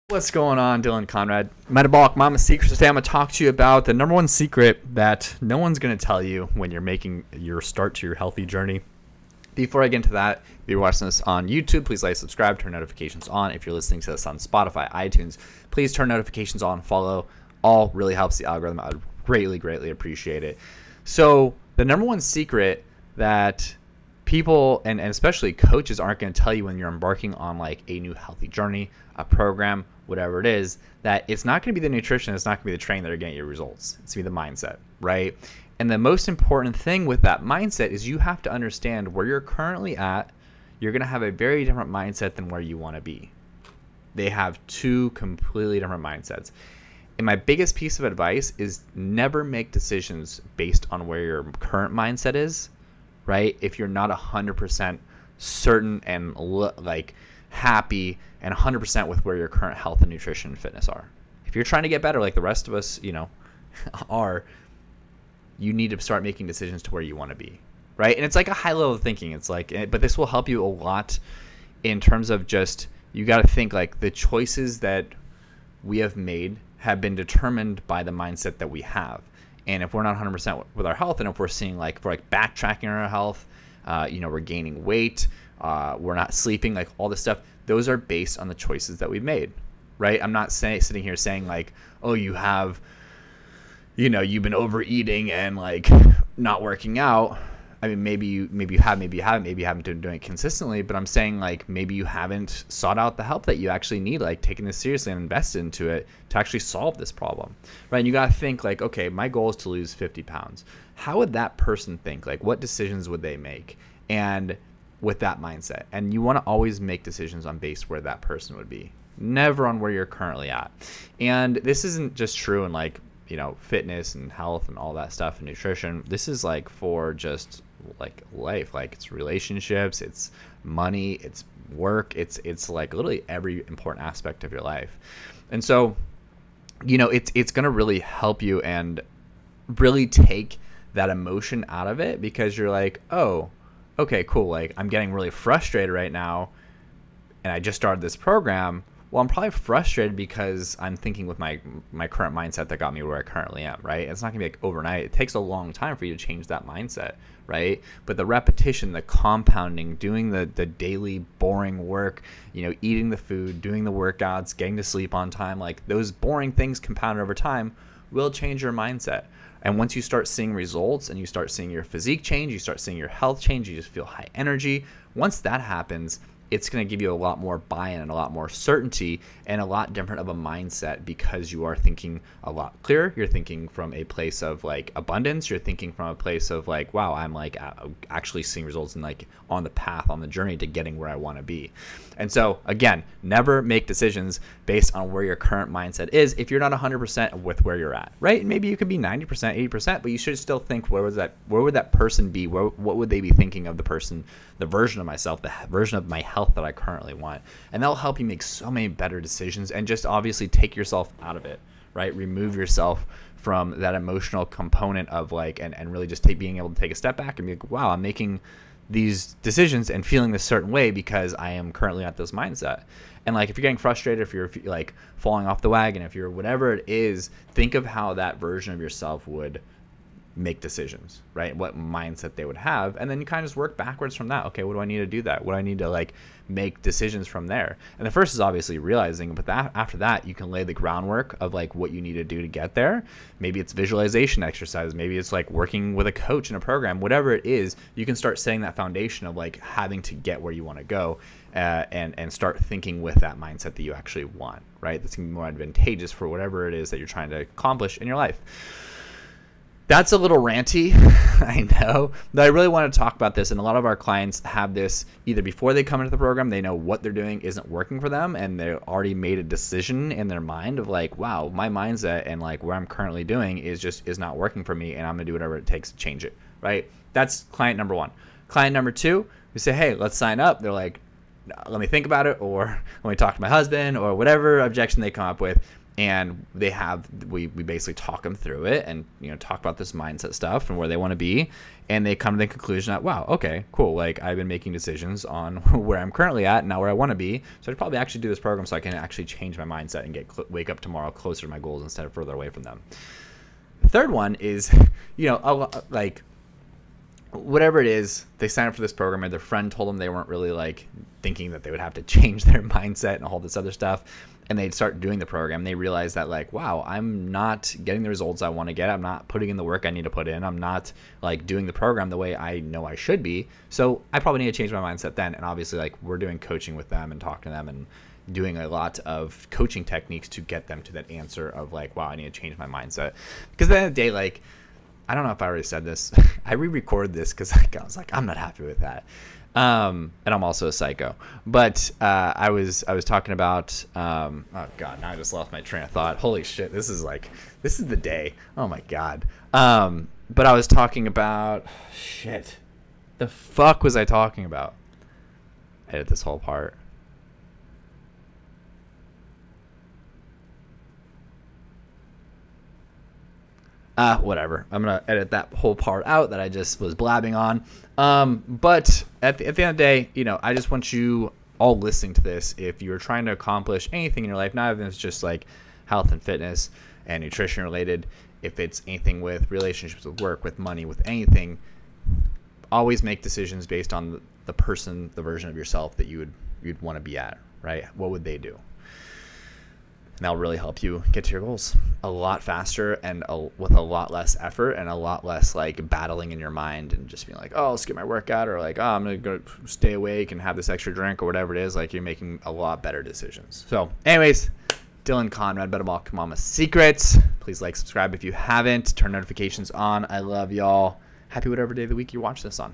What's going on, Dylan Conrad, Metabolic Mama Secrets. Today I'm going to talk to you about the number one secret that no one's going to tell you when you're making your start to your healthy journey. Before I get into that, if you're watching this on YouTube, please like, subscribe, turn notifications on. If you're listening to this on Spotify, iTunes, please turn notifications on, follow. All really helps the algorithm. I would greatly appreciate it. So the number one secret that people and especially coaches aren't going to tell you when you're embarking on like a new healthy journey, a program, whatever it is, that it's not going to be the nutrition, it's not going to be the training that are getting you results. It's going to be the mindset, right? And the most important thing with that mindset is you have to understand where you're currently at. You're going to have a very different mindset than where you want to be. They have two completely different mindsets. And my biggest piece of advice is never make decisions based on where your current mindset is, right? If you're not 100% certain and like happy and 100% with where your current health and nutrition and fitness are. If you're trying to get better like the rest of us, are, you need to start making decisions to where you want to be, right? And it's like a high level of thinking. It's like, but this will help you a lot in terms of just, you got to think like the choices that we have made have been determined by the mindset that we have. And if we're not 100% with our health, and if we're seeing like, if we're like backtracking on our health, we're gaining weight, we're not sleeping, like all this stuff, those are based on the choices that we've made, right? I'm not sitting here saying like, oh, you've been overeating and like not working out. I mean, maybe you have, maybe you haven't been doing it consistently, but I'm saying like maybe you haven't sought out the help that you actually need, like taking this seriously and invested into it to actually solve this problem, right? And you got to think like, okay, my goal is to lose 50 pounds. How would that person think? Like what decisions would they make? And with that mindset, and you want to always make decisions on base where that person would be, never on where you're currently at. And this isn't just true in like, fitness and health and all that stuff and nutrition. This is like for just like life, like it's relationships, it's money, it's work, it's like literally every important aspect of your life. And so, it's going to really help you and really take that emotion out of it, because you're like, oh, okay, cool. Like I'm getting really frustrated right now and I just started this program. Well, I'm probably frustrated because I'm thinking with my current mindset that got me where I currently am, right? It's not gonna be like overnight. It takes a long time for you to change that mindset, right? But the repetition, the compounding, doing the daily boring work, eating the food, doing the workouts, getting to sleep on time, like those boring things compounded over time will change your mindset. And once you start seeing results and you start seeing your physique change, you start seeing your health change, you just feel high energy. Once that happens, it's going to give you a lot more buy-in and a lot more certainty and a lot different of a mindset, because you are thinking a lot clearer. You're thinking from a place of like abundance. You're thinking from a place of like, wow, I'm like actually seeing results and like on the path, on the journey to getting where I want to be. And so again, never make decisions based on where your current mindset is if you're not 100% with where you're at, right? And maybe you could be 90%, 80%, but you should still think, where would that person be? What would they be thinking of the version of myself, the version of my health that I currently want? And that'll help you make so many better decisions, and just obviously take yourself out of it, right? Remove yourself from that emotional component of like, and really just being able to take a step back and be like, wow, I'm making these decisions and feeling this certain way because I am currently at this mindset. And like, if you're getting frustrated, if you're like falling off the wagon, if you're whatever it is, think of how that version of yourself would make decisions, right? What mindset they would have, and then you kind of just work backwards from that. Okay, what do I need to do that? What do I need to like make decisions from there? And the first is obviously realizing, but after that, you can lay the groundwork of like what you need to do to get there. Maybe it's visualization exercises, maybe it's like working with a coach in a program, whatever it is, you can start setting that foundation of like having to get where you want to go, and start thinking with that mindset that you actually want, right? That's gonna be more advantageous for whatever it is that you're trying to accomplish in your life. That's a little ranty, I know, but I really want to talk about this. And a lot of our clients have this either before they come into the program, they know what they're doing isn't working for them, and they already made a decision in their mind of like, wow, my mindset and like where I'm currently doing is not working for me, and I'm gonna do whatever it takes to change it, right? That's client number one. Client number two, we say, hey, let's sign up. They're like, let me think about it, or let me talk to my husband, or whatever objection they come up with. and we basically talk them through it and talk about this mindset stuff and where they want to be, and they come to the conclusion that, wow, okay, cool, like I've been making decisions on where I'm currently at and now where I want to be, so I'd probably actually do this program so I can actually change my mindset and wake up tomorrow closer to my goals instead of further away from them. The third one is like whatever it is, they sign up for this program and their friend told them they weren't really like thinking that they would have to change their mindset and all this other stuff, and they'd start doing the program. They realize that like, wow, I'm not getting the results I want to get. I'm not putting in the work I need to put in. I'm not like doing the program the way I know I should be. So I probably need to change my mindset then. And obviously like we're doing coaching with them and talking to them and doing a lot of coaching techniques to get them to that answer of like, wow, I need to change my mindset. Because at the end of the day, like, I don't know if I already said this. I re-recorded this because I was like, I'm not happy with that. And I'm also a psycho. But I was talking about oh god, now I just lost my train of thought. Holy shit, this is the day. Oh my god. But I was talking about shit. The fuck was I talking about? Edit this whole part. Whatever. I'm going to edit that whole part out that I just was blabbing on. But at the end of the day, I just want you all listening to this, if you're trying to accomplish anything in your life, not even if it's just like health and fitness and nutrition related, if it's anything with relationships, with work, with money, with anything, always make decisions based on the person, the version of yourself that you'd want to be at, right? What would they do? And that'll really help you get to your goals a lot faster and with a lot less effort and a lot less like battling in your mind and just being like, oh, I'll skip my workout, or like, oh, I'm going to go stay awake and have this extra drink or whatever it is. Like, you're making a lot better decisions. So anyways, Dylan Conrad, Better Bulk Mama Secrets. Please like, subscribe if you haven't. Turn notifications on. I love y'all. Happy whatever day of the week you watch this on.